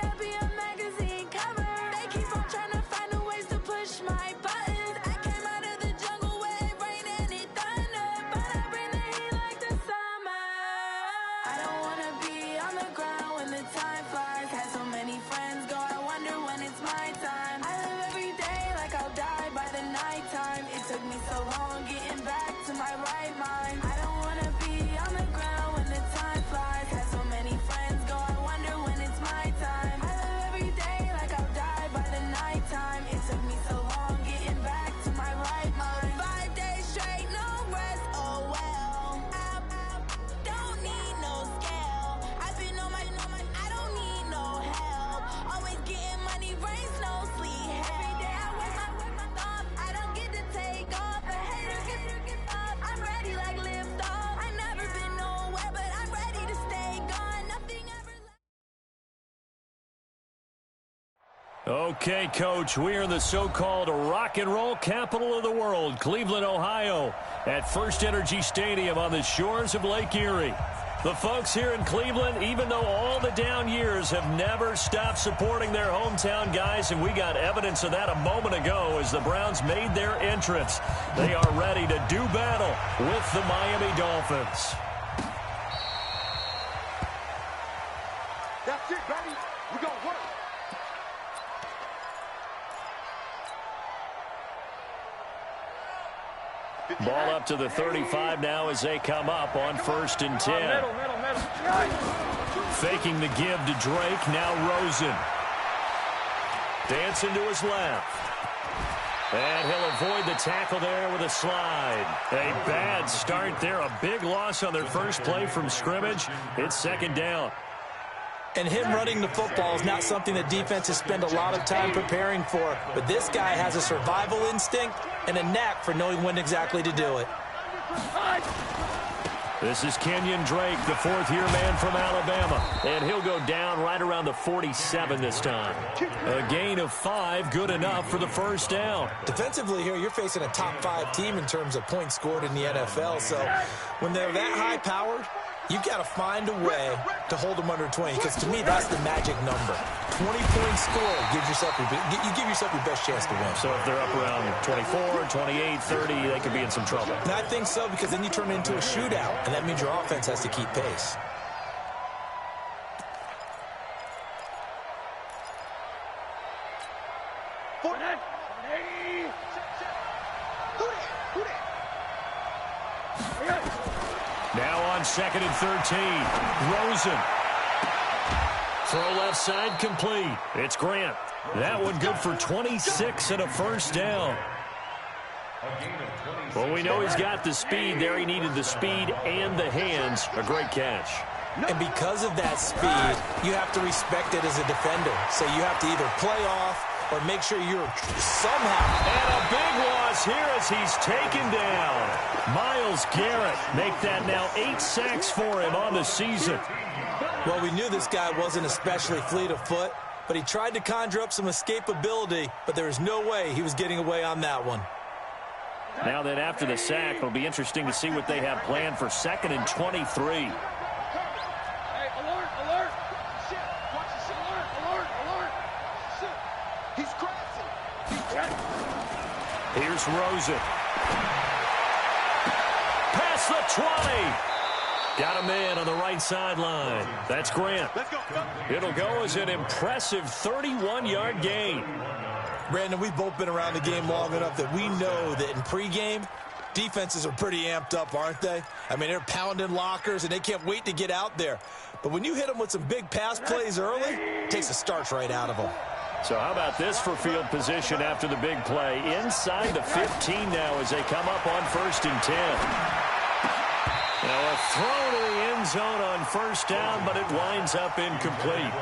gotta be a magazine cover. They keep on trying to find new ways to push my buttons. I came out of the jungle where it rained and it thunder, but I bring the heat like the summer. I don't wanna be on the ground when the time flies. Had so many friends go, I wonder when it's my time. I live every day like I'll die by the nighttime. It took me so long getting back to my right mind. I don't wanna be on the ground when the time flies. Had so many friends go, I wonder when it's my time. I live every day like I'll die by the nighttime. It took me so long getting back to my right mind. 5 days straight, no rest, oh well. I don't need no scale. I've been on my, I don't need no help. Always getting money, rain, snow, sleet, every day I work my thumb. I don't get to take off, a hater get up. I'm ready like lift off. I've never been nowhere, but I'm ready to stay gone. Nothing ever left. Okay, Coach, we are in the so-called rock and roll capital of the world, Cleveland, Ohio, at First Energy Stadium on the shores of Lake Erie. The folks here in Cleveland, even though all the down years, have never stopped supporting their hometown guys, and we got evidence of that a moment ago as the Browns made their entrance. They are ready to do battle with the Miami Dolphins. That's it, baby. We're going to work. Ball up to the 35 now as they come up on 1st and 10. Faking the give to Drake, now Rosen. Dancing to his left. And he'll avoid the tackle there with a slide. A bad start there, a big loss on their first play from scrimmage. It's 2nd down. And him running the football is not something that defenses spend a lot of time preparing for. But this guy has a survival instinct and a knack for knowing when exactly to do it. This is Kenyon Drake, the 4th-year man from Alabama. And he'll go down right around the 47 this time. A gain of 5, good enough for the 1st down. Defensively here, you're facing a top 5 team in terms of points scored in the NFL. So when they're that high-powered, you've got to find a way to hold them under 20, because to me, that's the magic number. 20 points scored, you give yourself your best chance to win. So if they're up around 24, 28, 30, they could be in some trouble. And I think so, because then you turn it into a shootout, and that means your offense has to keep pace. Now on 2nd and 13, Rosen. Throw left side complete. It's Grant. That one good for 26 and a 1st down. Well, we know he's got the speed there. He needed the speed and the hands. A great catch. And because of that speed, you have to respect it as a defender. So you have to either play off or make sure you're somehow. And a big loss here as he's taken down. Myles Garrett make that now 8 sacks for him on the season. Well, we knew this guy wasn't especially fleet of foot, but he tried to conjure up some escapability, but there was no way he was getting away on that one. Now that after the sack, it'll be interesting to see what they have planned for 2nd and 23. Here's Rosen. Past the 20. Got a man on the right sideline. That's Grant. It'll go as an impressive 31-yard gain. Brandon, we've both been around the game long enough that we know that in pregame, defenses are pretty amped up, aren't they? I mean, they're pounding lockers, and they can't wait to get out there. But when you hit them with some big pass plays early, it takes the starch right out of them. So how about this for field position after the big play? Inside the 15 now as they come up on 1st and 10. Now a throw to the end zone on 1st down, but it winds up incomplete.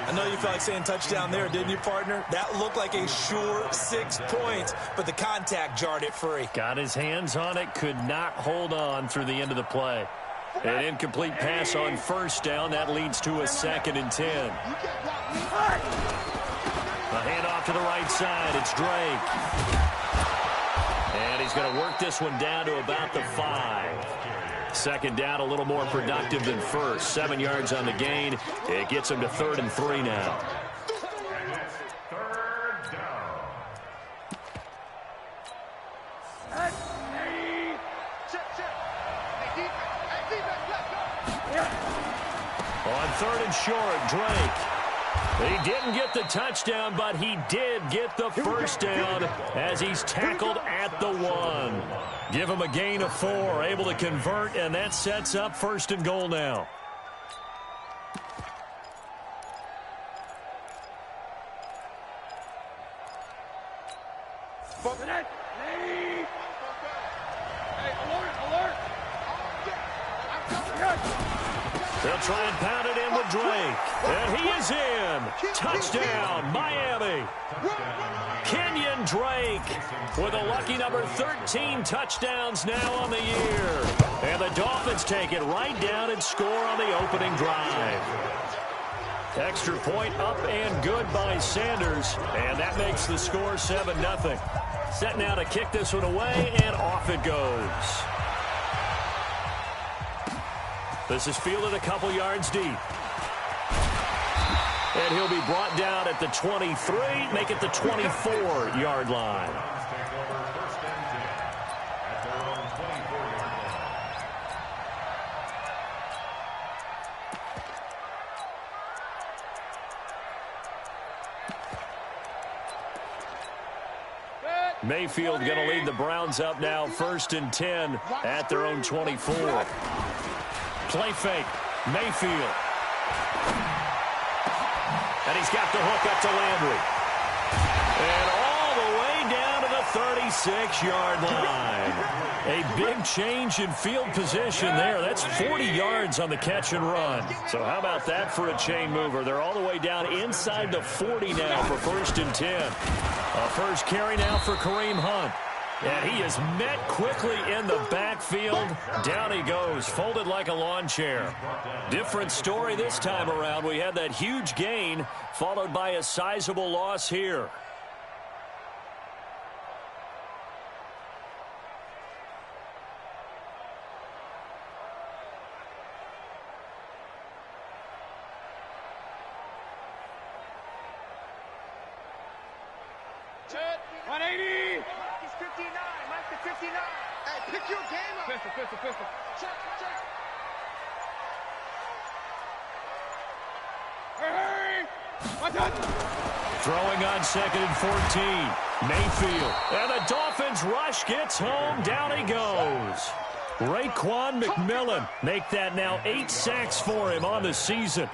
I know you felt like saying touchdown there, didn't you, partner? That looked like a sure 6 points, but the contact jarred it free. Got his hands on it, could not hold on through the end of the play. An incomplete pass on 1st down. That leads to a 2nd and 10. A handoff to the right side. It's Drake. And he's going to work this one down to about the 5. 2nd down, a little more productive than 1st. 7 yards on the gain. It gets him to 3rd and 3 now. On 3rd and short, Drake. He didn't get the touchdown, but he did get the first down as he's tackled at the 1. Give him a gain of 4, able to convert, and that sets up 1st and goal now. They'll try and pound it in with Drake. And he is in. Touchdown, Miami. Kenyon Drake with a lucky number 13 touchdowns now on the year. And the Dolphins take it right down and score on the opening drive. Extra point up and good by Sanders. And that makes the score 7-0. Set now to kick this one away, and off it goes. This is fielded a couple yards deep. And he'll be brought down at the 23, make it the 24-yard line. Mayfield going to lead the Browns up now, 1st and 10 at their own 24. Play fake, Mayfield. And he's got the hook up to Landry. And all the way down to the 36-yard line. A big change in field position there. That's 40 yards on the catch and run. So how about that for a chain mover? They're all the way down inside the 40 now for 1st and 10. A first carry now for Kareem Hunt. And he is met quickly in the backfield. Down he goes, folded like a lawn chair. Different story this time around. We had that huge gain, followed by a sizable loss here. Throwing on 2nd and 14. Mayfield. And the Dolphins rush gets home. Down he goes. Raekwon McMillan make that now 8 sacks for him on the season.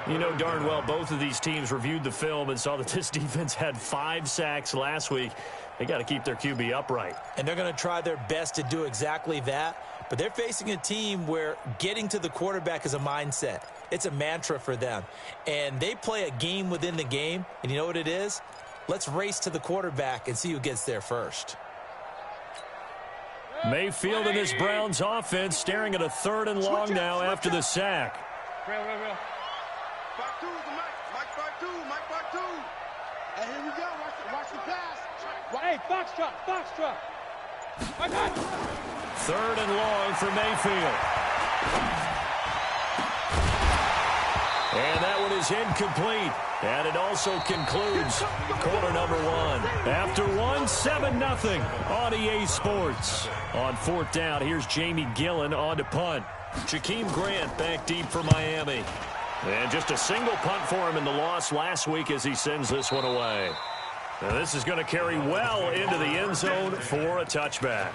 You know darn well both of these teams reviewed the film and saw that this defense had 5 sacks last week. They got to keep their QB upright. And they're going to try their best to do exactly that. But they're facing a team where getting to the quarterback is a mindset. It's a mantra for them. And they play a game within the game. And you know what it is? Let's race to the quarterback and see who gets there first. Mayfield and this Browns offense staring at a 3rd and long now after the sack. Back two, Mike back two. And here we go. Watch the pass. Hey, foxtrot. 3rd and long for Mayfield. And that one is incomplete. And it also concludes quarter number 1. After 1, 7-0 on EA Sports. On 4th down, here's Jamie Gillen on to punt. Jakeem Grant back deep for Miami. And just a single punt for him in the loss last week as he sends this one away. Now this is going to carry well into the end zone for a touchback.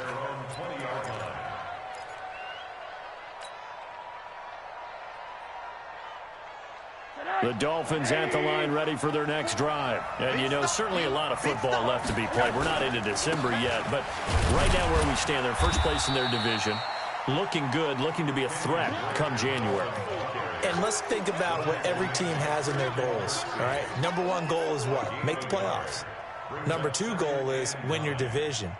The Dolphins at the line ready for their next drive. And, you know, certainly a lot of football left to be played. We're not into December yet, but right now where we stand, they're first place in their division. Looking good, looking to be a threat come January. And let's think about what every team has in their goals, all right? Number 1 goal is what? Make the playoffs. Number 2 goal is win your division.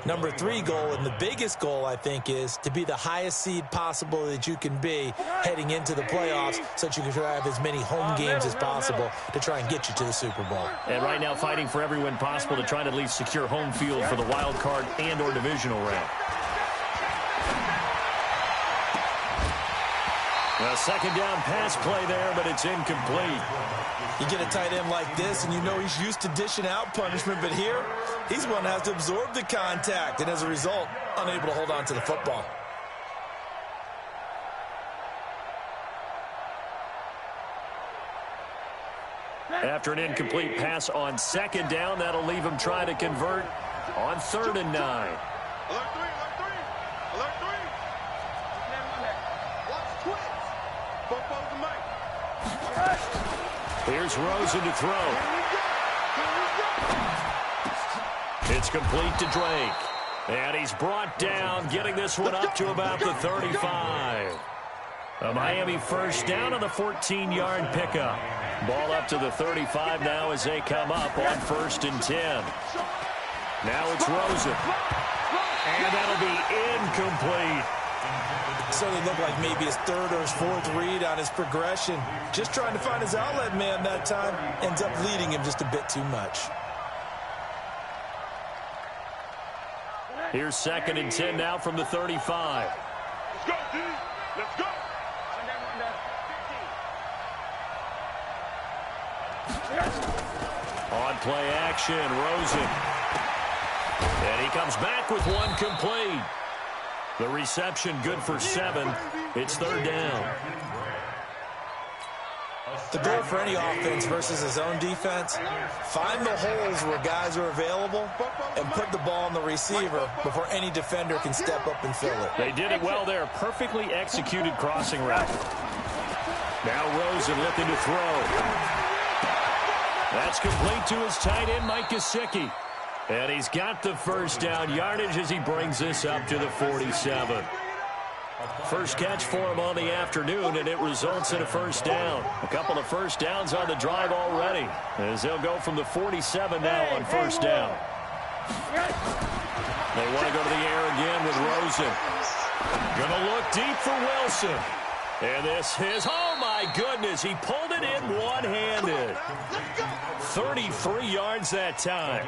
Number 3 goal, and the biggest goal, I think, is to be the highest seed possible that you can be heading into the playoffs so that you can have as many home games as possible to try and get you to the Super Bowl. And right now fighting for every win possible to try to at least secure home field for the wild card and or divisional round. A second down pass play there, but it's incomplete. You get a tight end like this, and you know he's used to dishing out punishment, but here, he's one that has to absorb the contact, and as a result, unable to hold on to the football. After an incomplete pass on second down, that'll leave him trying to convert on 3rd and 9. Alert 3, alert 3. Alert 3. Watch twins. Both of the mic. Here's Rosen to throw. It's complete to Drake. And he's brought down, getting this one up to about the 35. A Miami first down on the 14-yard pickup. Ball up to the 35 now as they come up on 1st and 10. Now it's Rosen. And that'll be incomplete. Certainly looked like maybe his 3rd or his 4th read on his progression. Just trying to find his outlet man that time. Ends up leading him just a bit too much. Here's 2nd and 10 now from the 35. Let's go, D. Let's go. On play action, Rosen. And he comes back with one complete. The reception good for 7. It's 3rd down. The goal for any offense versus his own defense, find the holes where guys are available and put the ball on the receiver before any defender can step up and fill it. They did it well there. Perfectly executed crossing route. Now Rosen looking to throw. That's complete to his tight end, Mike Gesicki. And he's got the first down yardage as he brings this up to the 47. First catch for him on the afternoon, and it results in a first down. A couple of first downs on the drive already, as they'll go from the 47 now on first down. They want to go to the air again with Rosen. Going to look deep for Wilson. And this is, oh my goodness, he pulled it in one-handed. 33 yards that time.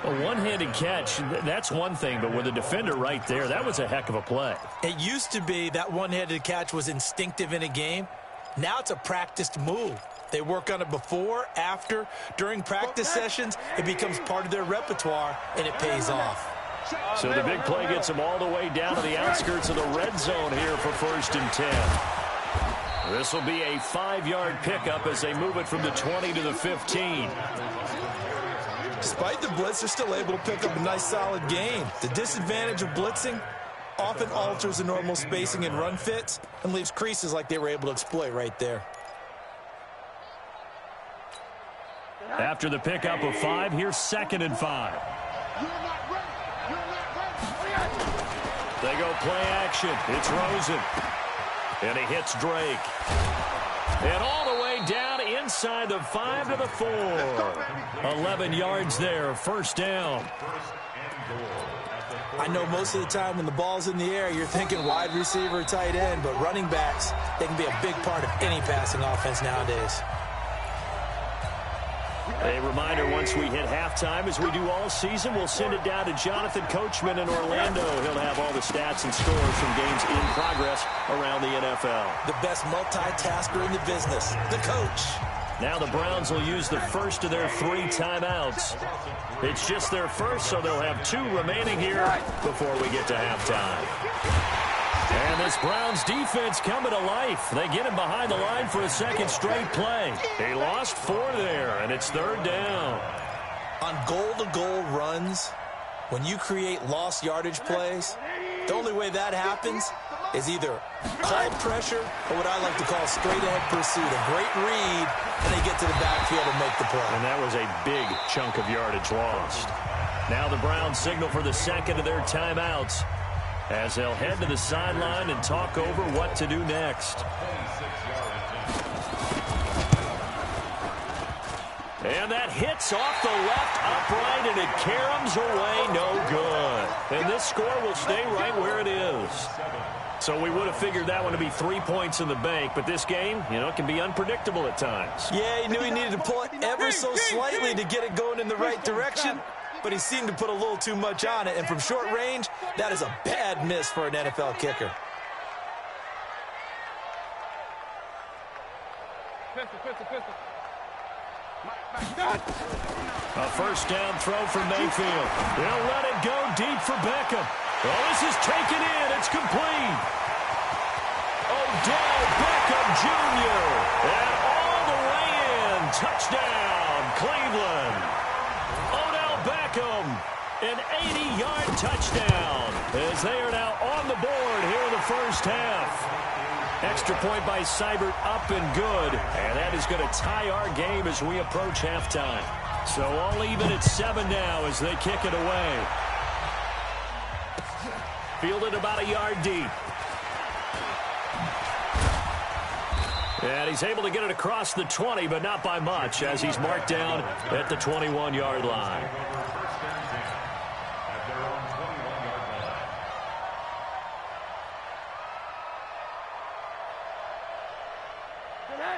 A one-handed catch, that's one thing, but with a defender right there, that was a heck of a play. It used to be that one-handed catch was instinctive in a game. Now it's a practiced move. They work on it before, after, during practice sessions. It becomes part of their repertoire, and it pays off. So the big play gets them all the way down to the outskirts of the red zone here for 1st and 10. This will be a 5-yard pickup as they move it from the 20 to the 15. Despite the blitz, they're still able to pick up a nice solid gain. The disadvantage of blitzing often alters the normal spacing and run fits and leaves creases like they were able to exploit right there. After the pickup of 5, here's 2nd and 5. They go play action. It's Rosen. And he hits Drake. And all the way down inside the 5 to the 4. 11 yards there, first down. I know most of the time when the ball's in the air, you're thinking wide receiver, tight end, but running backs, they can be a big part of any passing offense nowadays. A reminder, once we hit halftime, as we do all season, we'll send it down to Jonathan Coachman in Orlando. He'll have all the stats and scores from games in progress around the NFL. The best multitasker in the business, the coach. Now the Browns will use the first of their 3 timeouts. It's just their first, so they'll have 2 remaining here before we get to halftime. And this Browns defense coming to life. They get him behind the line for a second straight play. He lost 4 there, and it's 3rd down. On goal-to-goal runs, when you create lost yardage plays, the only way that happens is either called pressure or what I like to call straight-ahead pursuit. A great read, and they get to the backfield and make the play. And that was a big chunk of yardage lost. Now the Browns signal for the second of their timeouts, as they'll head to the sideline and talk over what to do next. And that hits off the left upright, and it caroms away, no good. And this score will stay right where it is. So we would have figured that one to be 3 points in the bank, but this game, you know, can be unpredictable at times. Yeah, he knew he needed to pull it ever so slightly to get it going in the right direction, but he seemed to put a little too much on it, and from short range, that is a bad miss for an NFL kicker. A first down throw for Mayfield. He'll let it go deep for Beckham. Oh, this is taken in. It's complete. Odell Beckham Jr. And all the way in. Touchdown, Cleveland. Odell Beckham, an 80-yard touchdown, as they are now on the board here in the first half. Extra point by Seibert, up and good. And that is going to tie our game as we approach halftime. So all even at 7 now as they kick it away. Fielded about a yard deep. And he's able to get it across the 20, but not by much, as he's marked down at the 21-yard line.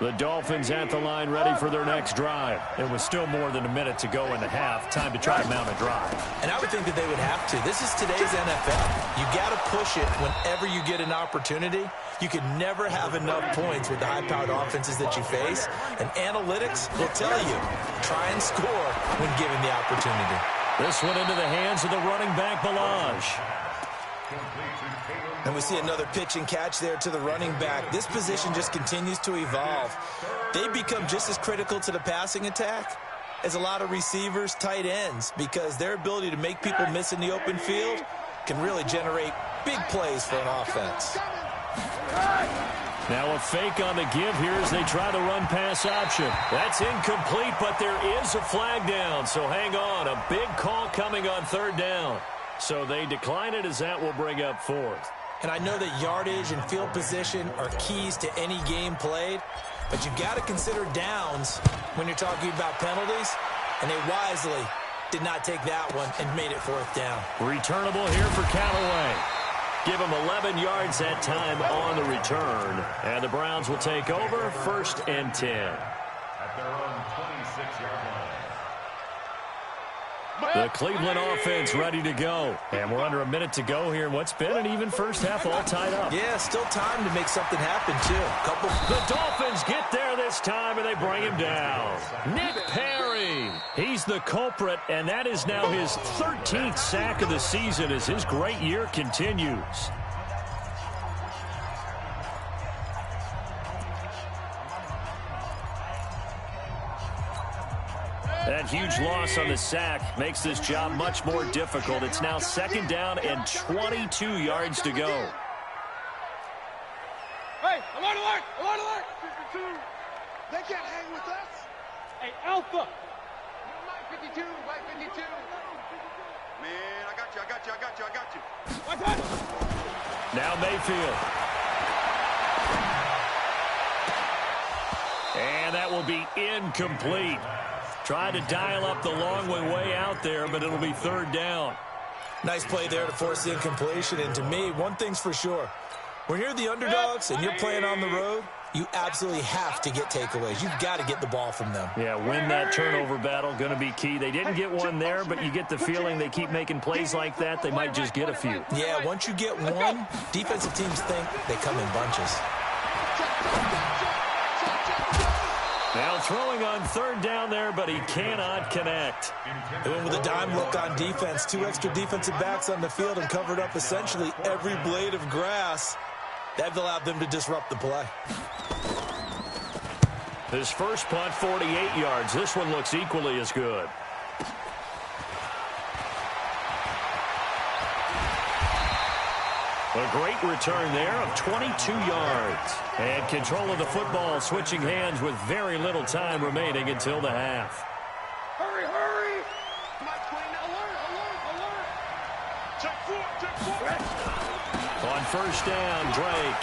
The Dolphins at the line ready for their next drive. It was still more than a minute to go in the half. Time to try to mount a drive. And I would think that they would have to. This is today's NFL. You got to push it whenever you get an opportunity. You can never have enough points with the high-powered offenses that you face. And analytics will tell you, try and score when given the opportunity. This one into the hands of the running back, Balaj. And we see another pitch and catch there to the running back. This position just continues to evolve. They become just as critical to the passing attack as a lot of receivers, tight ends, because their ability to make people miss in the open field can really generate big plays for an offense. Now a fake on the give here as they try the run-pass option. That's incomplete, but there is a flag down, so hang on. A big call coming on third down. So they decline it as that will bring up fourth. And I know that yardage and field position are keys to any game played, but you've got to consider downs when you're talking about penalties, and they wisely did not take that one and made it fourth down. Returnable here for Callaway. Give him 11 yards that time on the return, and the Browns will take over, 1st and 10. At their own 26-yard line. The Cleveland offense ready to go. And we're under a minute to go here in what's been an even first half, all tied up. Yeah, still time to make something happen, too. The Dolphins get there this time, and they bring him down. Nick Perry. He's the culprit, and that is now his 13th sack of the season as his great year continues. That huge loss on the sack makes this job much more difficult. It's now 2nd down and 22 yards to go. Hey, alert, alert, alert, alert. They can't hang with us. Hey, Alpha. Mike 52, Mike 52. Man, I got you, I got you, I got you, I got you. Watch out. Now Mayfield. And that will be incomplete. Try to dial up the long way out there, but it'll be 3rd down. Nice play there to force the incompletion. And to me, one thing's for sure. When you're the underdogs and you're playing on the road, you absolutely have to get takeaways. You've got to get the ball from them. Yeah, win that turnover battle, going to be key. They didn't get one there, but you get the feeling they keep making plays like that, they might just get a few. Yeah, once you get one, defensive teams think they come in bunches. Now throwing on 3rd down there, but he cannot connect. They went with a dime look on defense. 2 extra defensive backs on the field and covered up essentially every blade of grass. That allowed them to disrupt the play. His first punt, 48 yards. This one looks equally as good. A great return there of 22 yards. And control of the football switching hands with very little time remaining until the half. Hurry, hurry! Mike 20, alert, alert, alert! Check 4, check 4! On 1st down, Drake.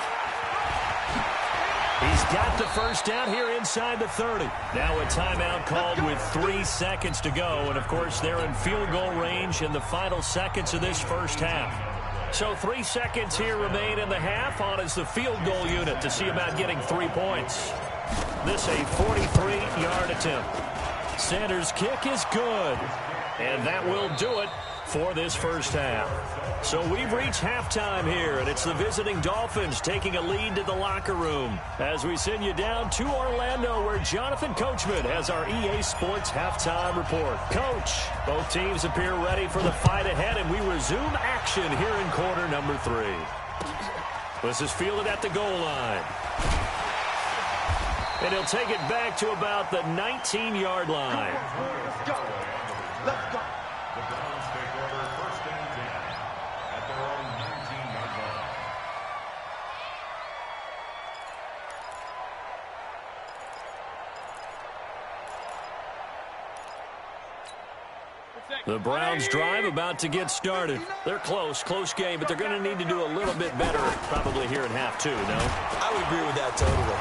He's got the 1st down here inside the 30. Now a timeout called with 3 seconds to go. And, of course, they're in field goal range in the final seconds of this first half. So 3 seconds here remain in the half. On is the field goal unit to see about getting 3 points. This a 43-yard attempt. Sanders' kick is good. And that will do it for this first half. So we've reached halftime here, and it's the visiting Dolphins taking a lead to the locker room as we send you down to Orlando, where Jonathan Coachman has our EA Sports halftime report. Coach, both teams appear ready for the fight ahead, and we resume action here in quarter number 3. This is fielded at the goal line. And he'll take it back to about the 19-yard line. Let's go. Let's go. The Browns take over first and 10 at their own 19-yard line. The Browns drive about to get started. They're close game, but they're going to need to do a little bit better probably here in half 2, no? I would agree with that totally.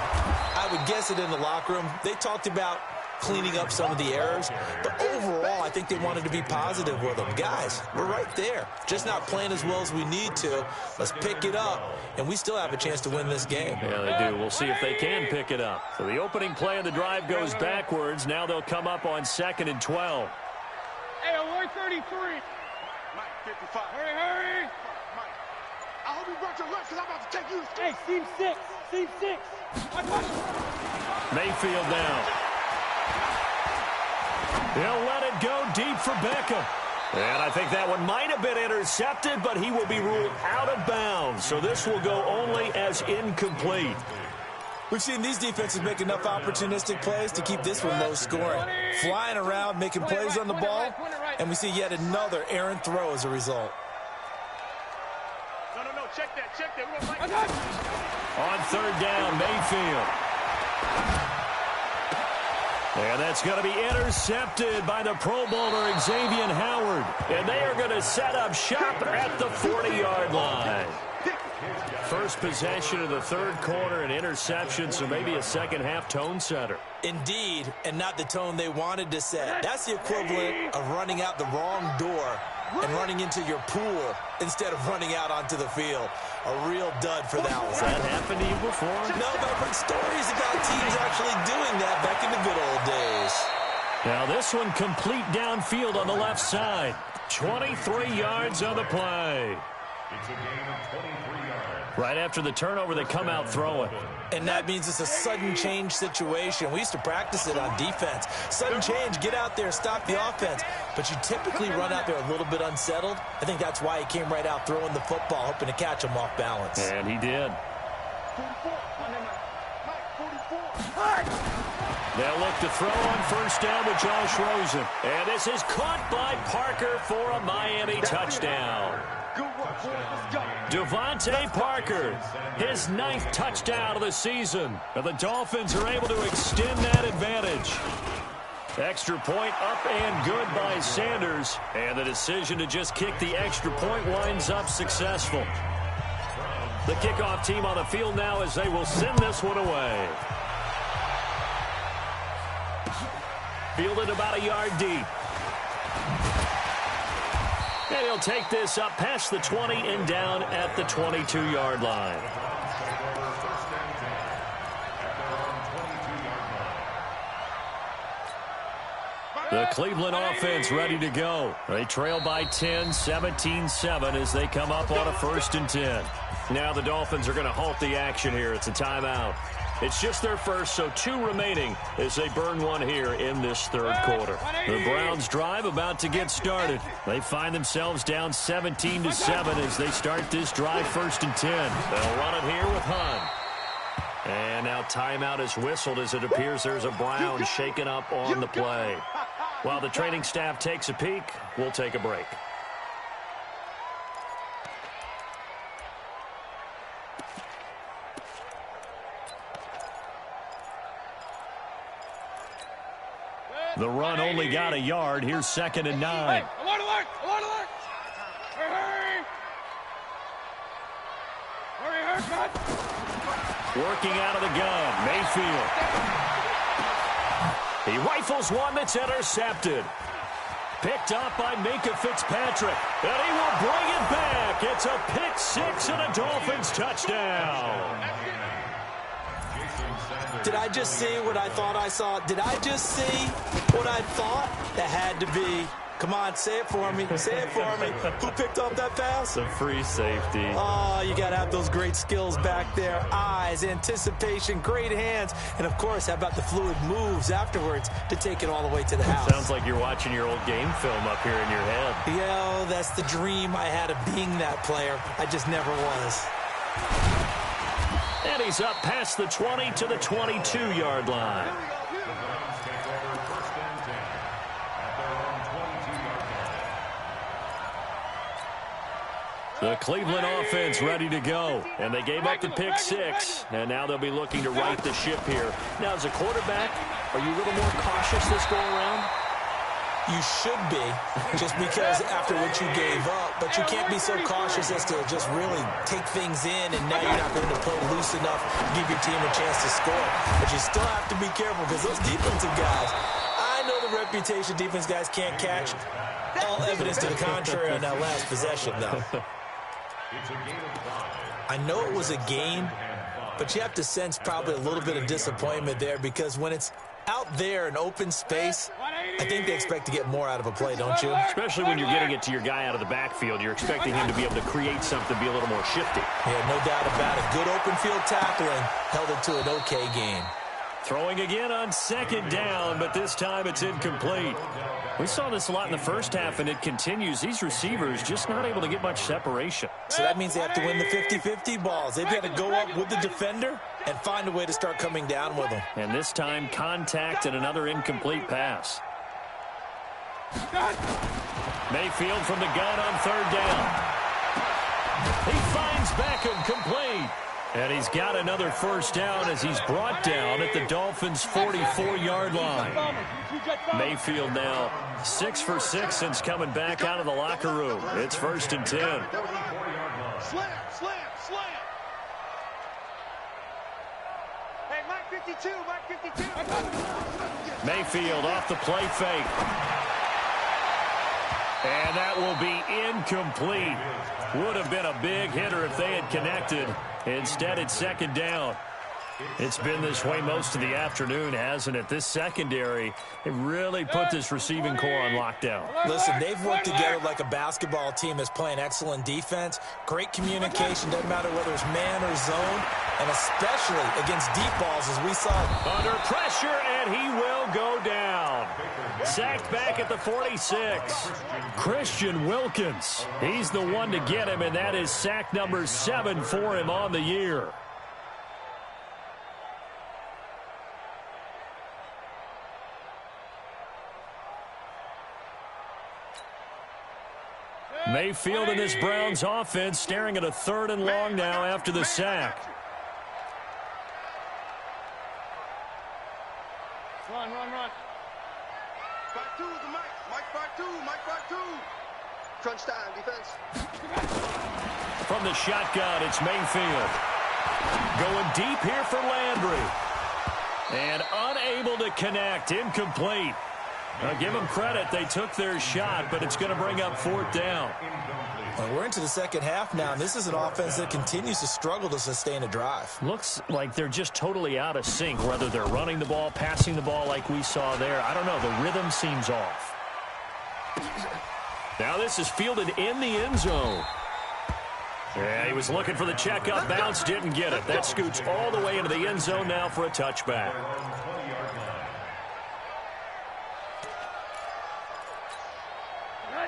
I would guess it in the locker room. They talked about cleaning up some of the errors, but overall, I think they wanted to be positive with them. Guys, we're right there. Just not playing as well as we need to. Let's pick it up, and we still have a chance to win this game. Yeah, they do. We'll see if they can pick it up. So the opening play of the drive goes backwards. Now they'll come up on 2nd and 12. Hey, alert 33. Mike, 55. Hurry. Mike, I hope you brought your lunch because I'm about to take you to school. Hey, seam 6. Seam 6. Mayfield down. He'll let it go deep for Beckham. And I think that one might have been intercepted, but he will be ruled out of bounds. So this will go only as incomplete. We've seen these defenses make enough opportunistic plays to keep this one low scoring. Flying around, making plays on the ball, and we see yet another errant throw as a result. No, check that. On 3rd down, Mayfield. And that's going to be intercepted by the Pro Bowler Xavier Howard. And they are going to set up shop at the 40-yard line. First possession of the 3rd quarter, an interception, so maybe a second-half tone setter. Indeed, and not the tone they wanted to set. That's the equivalent of running out the wrong door and running into your pool instead of running out onto the field. A real dud for that one. Has that happened to you before? No, but I've heard stories about teams actually doing that back in the good old days. Now this one complete downfield on the left side. 23 yards on the play. It's a game of 23 yards. Right after the turnover, they come out throwing. And that means it's a sudden change situation. We used to practice it on defense. Sudden change, get out there, stop the offense. But you typically run out there a little bit unsettled. I think that's why he came right out throwing the football, hoping to catch him off balance. And he did. They'll look to throw on 1st down with Josh Rosen. And this is caught by Parker for a Miami touchdown. Devontae Parker, his 9th touchdown of the season. And the Dolphins are able to extend that advantage. Extra point up and good by Sanders. And the decision to just kick the extra point winds up successful. The kickoff team on the field now as they will send this one away. Fielded about a yard deep. And he'll take this up past the 20 and down at the 22-yard line. The Cleveland offense ready to go. They trail by 10, 17-7 as they come up on a 1st and 10. Now the Dolphins are going to halt the action here. It's a timeout. It's just their first, so 2 remaining as they burn one here in this 3rd quarter. The Browns drive about to get started. They find themselves down 17-7 as they start this drive 1st and 10. They'll run it here with Hunt. And now timeout is whistled as it appears there's a Brown shaken up on the play. While the training staff takes a peek, we'll take a break. The run only got a yard. Here's 2nd and 9. Alert! Hurry, cut! Working out of the gun, Mayfield. He rifles one that's intercepted. Picked up by Minka Fitzpatrick. And he will bring it back. It's a pick 6 and a Dolphins touchdown. Did I just see what I thought I saw? Did I just see what I thought? That had to be Come on, say it for me. Say it for me. Who picked up that pass? The free safety. Oh, you got to have those great skills back there. Eyes, anticipation, great hands, and, of course, how about the fluid moves afterwards to take it all the way to the house? Sounds like you're watching your old game film up here in your head. Yeah, that's the dream I had of being that player. I just never was. And he's up past the 20 to the 22-yard line. The Cleveland offense ready to go. And they gave up the pick six. And now they'll be looking to right the ship here. Now, as a quarterback, are you a little more cautious this go-around? You should be, just because after what you gave up. But you can't be so cautious as to just really take things in, and now you're not going to play loose enough to give your team a chance to score. But you still have to be careful because those defensive guys, I know the reputation defense guys can't catch. All evidence to the contrary on that last possession, though. I know it was a gain, but you have to sense probably a little bit of disappointment there because when it's out there in open space, I think they expect to get more out of a play, don't you? Especially when you're getting it to your guy out of the backfield. You're expecting him to be able to create something, be a little more shifty. Yeah, no doubt about it. Good open field tackling held it to an okay gain. Throwing again on second down, but this time it's incomplete. We saw this a lot in the first half, and it continues. These receivers just not able to get much separation. So that means they have to win the 50-50 balls. They've got to go up with the defender and find a way to start coming down with them. And this time, contact and another incomplete pass. Mayfield from the gun on third down. He finds Beckham complete. And he's got another first down as he's brought down at the Dolphins' 44-yard line. Mayfield now 6 for 6 since coming back out of the locker room. It's 1st and 10. Slam, slam, slam. Hey, Mike 52, Mike 52. Mayfield off the play fake. And that will be incomplete. Would have been a big hitter if they had connected. Instead, it's second down. It's been this way most of the afternoon, hasn't it? This secondary, it really put this receiving core on lockdown. Listen, they've worked together like a basketball team that's playing excellent defense. Great communication, doesn't matter whether it's man or zone, and especially against deep balls as we saw. Under pressure, and he will go down. Sacked back at the 46. Christian Wilkins, he's the one to get him, and that is sack number 7 for him on the year. Mayfield and this Browns offense staring at a 3rd and long now after the sack. Run, run, run. 5-2 with the Mike. Mike 5-2, Mike 5-2. Crunch time, defense. From the shotgun, it's Mayfield. Going deep here for Landry. And unable to connect, incomplete. Now, give them credit. They took their shot, but it's going to bring up 4th down. Well, we're into the second half now, and this is an offense that continues to struggle to sustain a drive. Looks like they're just totally out of sync, whether they're running the ball, passing the ball like we saw there. I don't know. The rhythm seems off. Now this is fielded in the end zone. Yeah, he was looking for the checkup bounce, didn't get it. That scoots all the way into the end zone now for a touchback.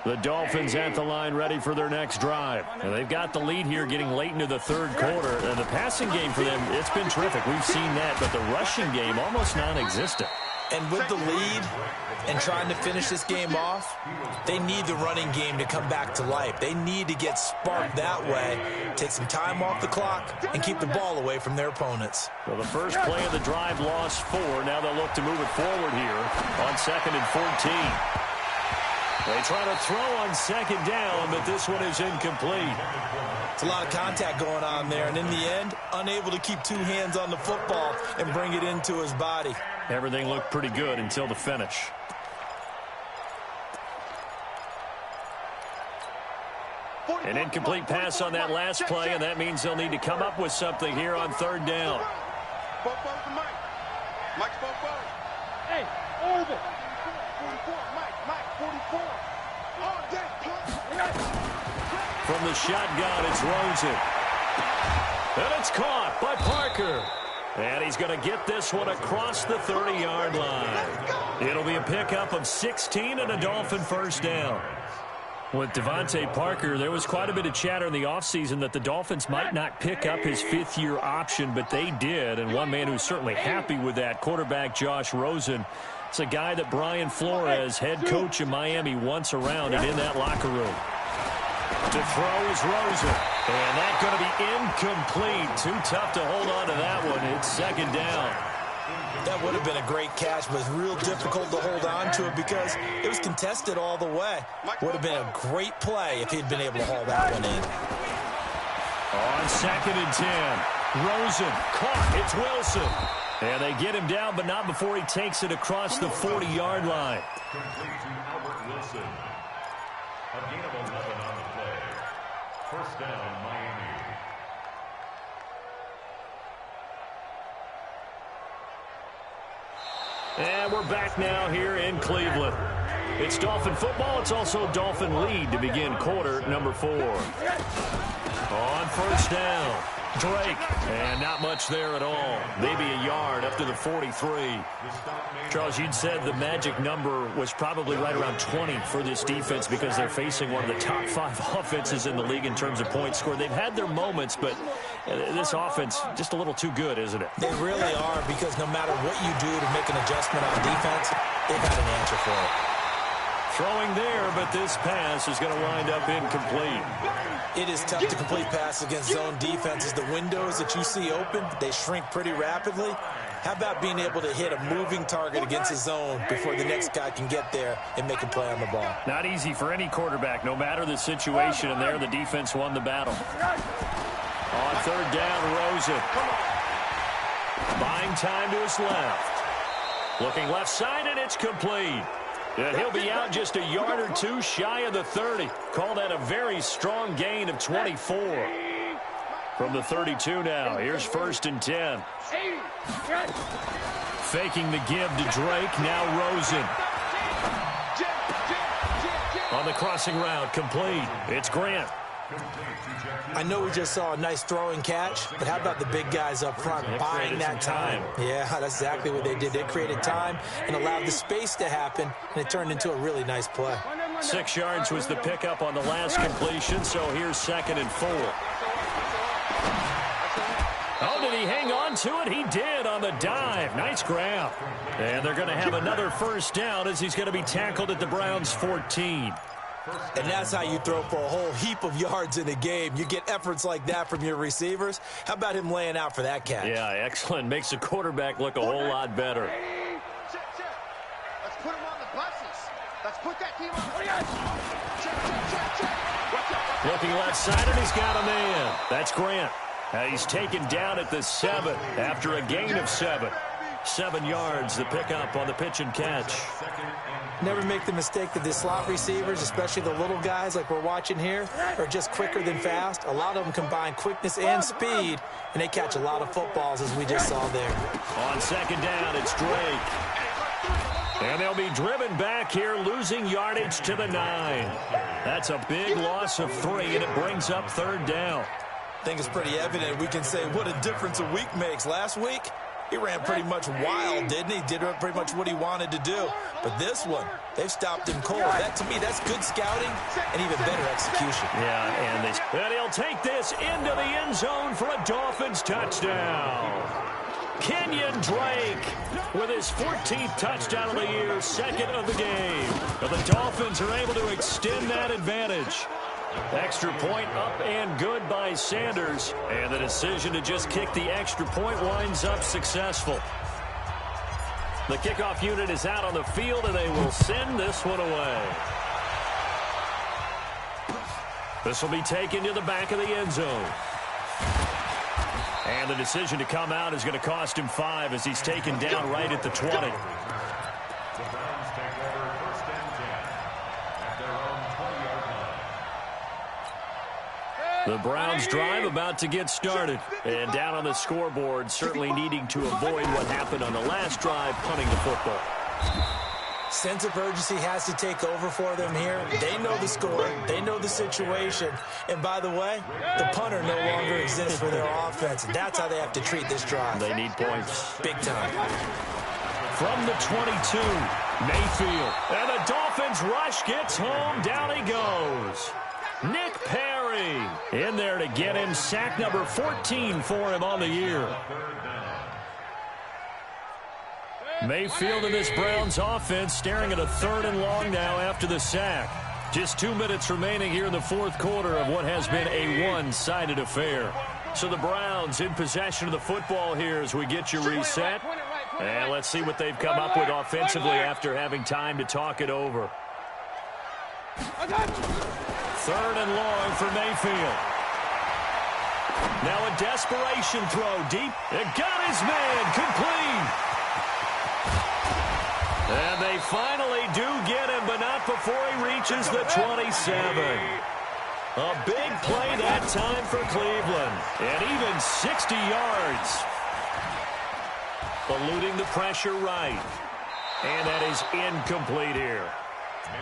The Dolphins at the line ready for their next drive. And they've got the lead here getting late into the 3rd quarter. And the passing game for them, it's been terrific. We've seen that, but the rushing game almost non-existent. And with the lead and trying to finish this game off, they need the running game to come back to life. They need to get sparked that way, take some time off the clock, and keep the ball away from their opponents. Well, the first play of the drive lost 4. Now they'll look to move it forward here on 2nd and 14. They try to throw on 2nd down, but this one is incomplete. It's a lot of contact going on there, and in the end, unable to keep 2 hands on the football and bring it into his body. Everything looked pretty good until the finish. An incomplete pass on that last play, and that means they'll need to come up with something here on 3rd down. Both to Mike. Mike's both. Hey, over. 44, Mike, 44. From the shotgun, it's Rosen. And it's caught by Parker. And he's going to get this one across the 30-yard line. It'll be a pickup of 16 and a Dolphin first down. With Devontae Parker, there was quite a bit of chatter in the offseason that the Dolphins might not pick up his fifth-year option, but they did. And one man who's certainly happy with that, quarterback Josh Rosen. It's a guy that Brian Flores, head coach of Miami, wants around and in that locker room. To throw is Rosen. And that's going to be incomplete. Too tough to hold on to that one. It's second down. That would have been a great catch, but it's real difficult to hold on to it because it was contested all the way. Would have been a great play if he'd been able to haul that one in. On second and 10, Rosen caught. It's Wilson. And they get him down, but not before he takes it across the 40-yard line. Complete to Albert Wilson. A gain of 11 on the play. First down, Miami. And we're back now here in Cleveland. It's Dolphin football. It's also Dolphin lead to begin quarter number 4. On first down, Drake. And not much there at all. Maybe a yard up to the 43. Charles, you'd said the magic number was probably right around 20 for this defense because they're facing one of the top 5 offenses in the league in terms of points scored. They've had their moments, but this offense just a little too good, isn't it? They really are, because no matter what you do to make an adjustment on defense, they've got an answer for it. Throwing there, but this pass is going to wind up incomplete. It is tough to complete passes against zone defenses. The windows that you see open, they shrink pretty rapidly. How about being able to hit a moving target against a zone before the next guy can get there and make a play on the ball? Not easy for any quarterback, no matter the situation, and there the defense won the battle. On third down, Rosen. Buying time to his left. Looking left side, and it's complete. And he'll be out just a yard or two shy of the 30. Call that a very strong gain of 24. From the 32 now, here's first and 10. Faking the give to Drake, now Rosen. On the crossing route, complete. It's Grant. I know we just saw a nice throwing catch, but how about the big guys up front buying that time? Yeah, that's exactly what they did. They created time and allowed the space to happen, and it turned into a really nice play. 6 yards was the pickup on the last completion, so here's second and 4. Oh, did he hang on to it? He did on the dive. Nice grab. And they're going to have another first down as he's going to be tackled at the Browns' 14. And that's how you throw for a whole heap of yards in a game. You get efforts like that from your receivers. How about him laying out for that catch? Yeah, excellent. Makes the quarterback look a whole lot better. Let's put him on the buses. Let's put that team on the Looking left side, and he's got a man. That's Grant. He's taken down at the 7 after a gain of 7. 7 yards, the pickup on the pitch and catch. Never make the mistake that the slot receivers, especially the little guys like we're watching here, are just quicker than fast. A lot of them combine quickness and speed, and they catch a lot of footballs, as we just saw there. On second down, it's Drake. And they'll be driven back here, losing yardage to the 9. That's a big loss of 3, and it brings up third down. I think it's pretty evident. We can say what a difference a week makes. Last week, he ran pretty much wild, didn't he? Did pretty much what he wanted to do. But this one, they've stopped him cold. That, to me, that's good scouting and even better execution. Yeah, and he'll take this into the end zone for a Dolphins touchdown. Kenyon Drake with his 14th touchdown of the year, second of the game. But the Dolphins are able to extend that advantage. Extra point up and good by Sanders. And the decision to just kick the extra point winds up successful. The kickoff unit is out on the field, and they will send this one away. This will be taken to the back of the end zone. And the decision to come out is going to cost him 5 as he's taken down right at the 20. The Browns take over first and 10 at their own 20-yard line. The Browns drive about to get started. And down on the scoreboard, certainly needing to avoid what happened on the last drive, punting the football. Sense of urgency has to take over for them here. They know the score. They know the situation. And by the way, the punter no longer exists for their offense. That's how they have to treat this drive. They need points. Big time. From the 22, Mayfield. And the Dolphins rush gets home. Down he goes. Nick Perry in there to get him. Sack number 14 for him on the year. Mayfield and this Browns offense staring at a 3rd and long now after the sack. Just 2 minutes remaining here in the fourth quarter of what has been a one-sided affair. So the Browns in possession of the football here as we get you reset. And let's see what they've come up with offensively after having time to talk it over. 3rd and long for Mayfield. Now a desperation throw deep. It got his man complete. And they finally do get him, but not before he reaches the 27. A big play that time for Cleveland. And even 60 yards. Eluding the pressure right. And that is incomplete here.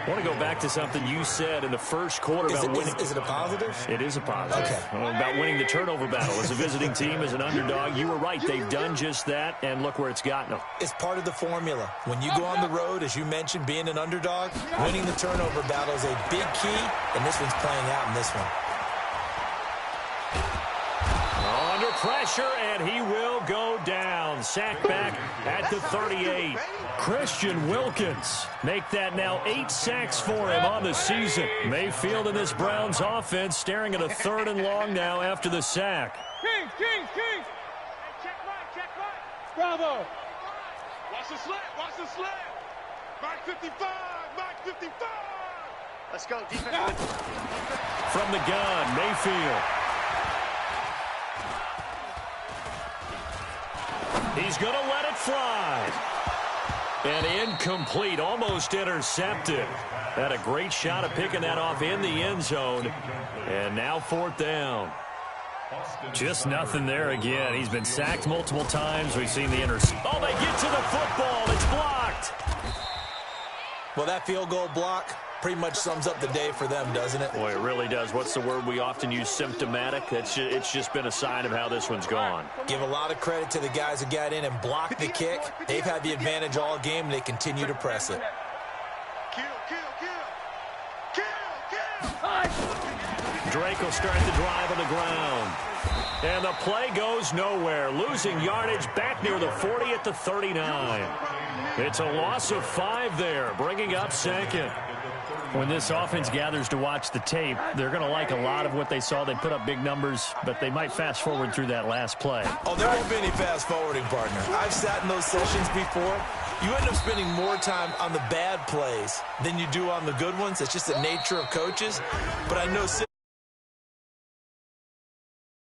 I want to go back to something you said in the first quarter about winning. Is it a positive? It is a positive. Okay. About winning the turnover battle. As a visiting team, as an underdog, you were right. They've done just that, and look where it's gotten them. It's part of the formula. When you go on the road, as you mentioned, being an underdog, winning the turnover battle is a big key, and this one's playing out in this one. Under pressure, and he will go down. Sack back at the 38. Christian Wilkins make that now 8 sacks for him on the season. Mayfield and this Browns offense staring at a 3rd and long now after the sack. King. Check right. Bravo. Watch the slant. Mark 55. Let's go, defense. From the gun, Mayfield. He's going to let it fly. And incomplete, almost intercepted. Had a great shot at picking that off in the end zone. And now 4th down. Just nothing there again. He's been sacked multiple times. We've seen the interception. Oh, they get to the football. It's blocked. Well, that field goal block pretty much sums up the day for them, doesn't it? Boy, it really does. What's the word we often use? Symptomatic. It's just been a sign of how this one's gone. Give a lot of credit to the guys who got in and blocked the kick. They've had the advantage all game, and they continue to press it. Drake will start the drive on the ground. And the play goes nowhere. Losing yardage back near the 40 at the 39. It's a loss of 5 there, bringing up 2nd. When this offense gathers to watch the tape, they're going to like a lot of what they saw. They put up big numbers, but they might fast forward through that last play. Oh, there won't be any fast forwarding, partner. I've sat in those sessions before. You end up spending more time on the bad plays than you do on the good ones. It's just the nature of coaches. But I know